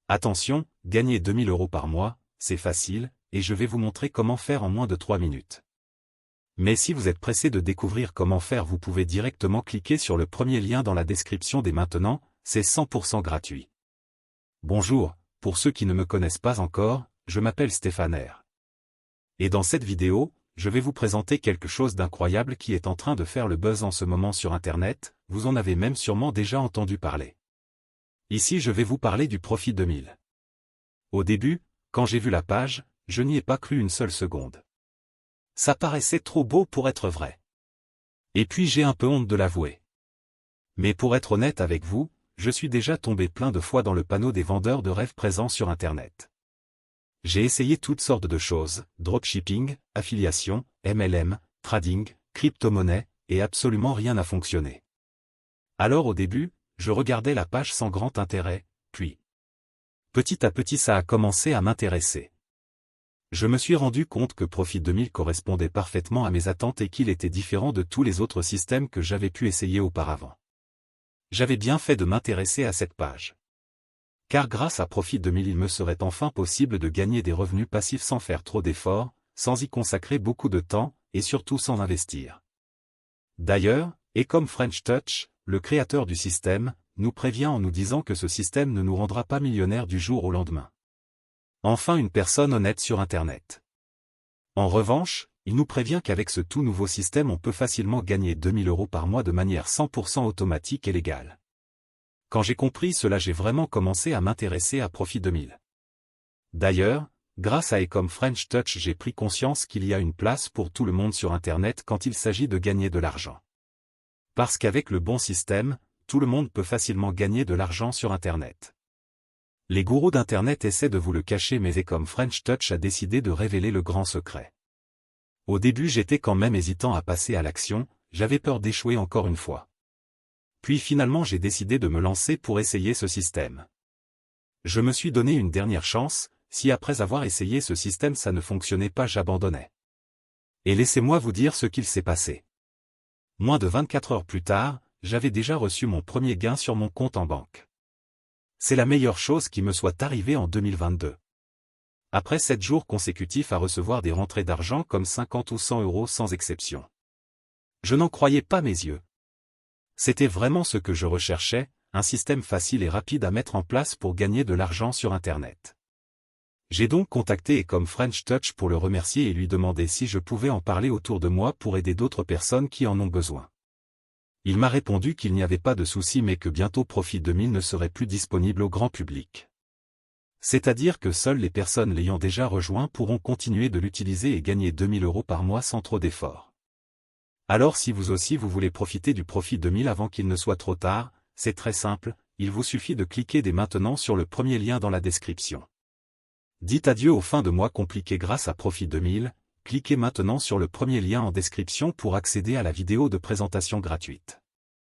Attention, gagner 2000 € par mois, c'est facile, et je vais vous montrer comment faire en moins de 3 minutes. Mais si vous êtes pressé de découvrir comment faire, vous pouvez directement cliquer sur le premier lien dans la description dès maintenant, c'est 100% gratuit. Bonjour, pour ceux qui ne me connaissent pas encore, je m'appelle Stéphane R. Et dans cette vidéo, je vais vous présenter quelque chose d'incroyable qui est en train de faire le buzz en ce moment sur Internet, vous en avez même sûrement déjà entendu parler. Ici je vais vous parler du Profit 2000. Au début, quand j'ai vu la page, je n'y ai pas cru une seule seconde. Ça paraissait trop beau pour être vrai. Et puis j'ai un peu honte de l'avouer. Mais pour être honnête avec vous, je suis déjà tombé plein de fois dans le panneau des vendeurs de rêves présents sur Internet. J'ai essayé toutes sortes de choses, dropshipping, affiliation, MLM, trading, crypto-monnaie, et absolument rien n'a fonctionné. Alors au début, je regardais la page sans grand intérêt, puis petit à petit ça a commencé à m'intéresser. Je me suis rendu compte que Profit 2000 correspondait parfaitement à mes attentes et qu'il était différent de tous les autres systèmes que j'avais pu essayer auparavant. J'avais bien fait de m'intéresser à cette page. Car grâce à Profit 2000 il me serait enfin possible de gagner des revenus passifs sans faire trop d'efforts, sans y consacrer beaucoup de temps, et surtout sans investir. D'ailleurs, et comme French Touch, le créateur du système, nous prévient en nous disant que ce système ne nous rendra pas millionnaires du jour au lendemain. Enfin une personne honnête sur Internet. En revanche, il nous prévient qu'avec ce tout nouveau système on peut facilement gagner 2000 € par mois de manière 100% automatique et légale. Quand j'ai compris cela, j'ai vraiment commencé à m'intéresser à Profit 2000. D'ailleurs, grâce à Ecom French Touch, j'ai pris conscience qu'il y a une place pour tout le monde sur Internet quand il s'agit de gagner de l'argent. Parce qu'avec le bon système, tout le monde peut facilement gagner de l'argent sur Internet. Les gourous d'Internet essaient de vous le cacher, mais Ecom French Touch a décidé de révéler le grand secret. Au début j'étais quand même hésitant à passer à l'action, j'avais peur d'échouer encore une fois. Puis finalement j'ai décidé de me lancer pour essayer ce système. Je me suis donné une dernière chance, si après avoir essayé ce système ça ne fonctionnait pas, j'abandonnais. Et laissez-moi vous dire ce qu'il s'est passé. Moins de 24 heures plus tard, j'avais déjà reçu mon premier gain sur mon compte en banque. C'est la meilleure chose qui me soit arrivée en 2022. Après 7 jours consécutifs à recevoir des rentrées d'argent comme 50 ou 100 € sans exception. Je n'en croyais pas mes yeux. C'était vraiment ce que je recherchais, un système facile et rapide à mettre en place pour gagner de l'argent sur Internet. J'ai donc contacté Ecom French Touch pour le remercier et lui demander si je pouvais en parler autour de moi pour aider d'autres personnes qui en ont besoin. Il m'a répondu qu'il n'y avait pas de souci mais que bientôt Profit 2000 ne serait plus disponible au grand public. C'est-à-dire que seules les personnes l'ayant déjà rejoint pourront continuer de l'utiliser et gagner 2000 € par mois sans trop d'efforts. Alors si vous aussi vous voulez profiter du Profit 2000 avant qu'il ne soit trop tard, c'est très simple, il vous suffit de cliquer dès maintenant sur le premier lien dans la description. Dites adieu aux fins de mois compliquées grâce à Profit 2000, cliquez maintenant sur le premier lien en description pour accéder à la vidéo de présentation gratuite.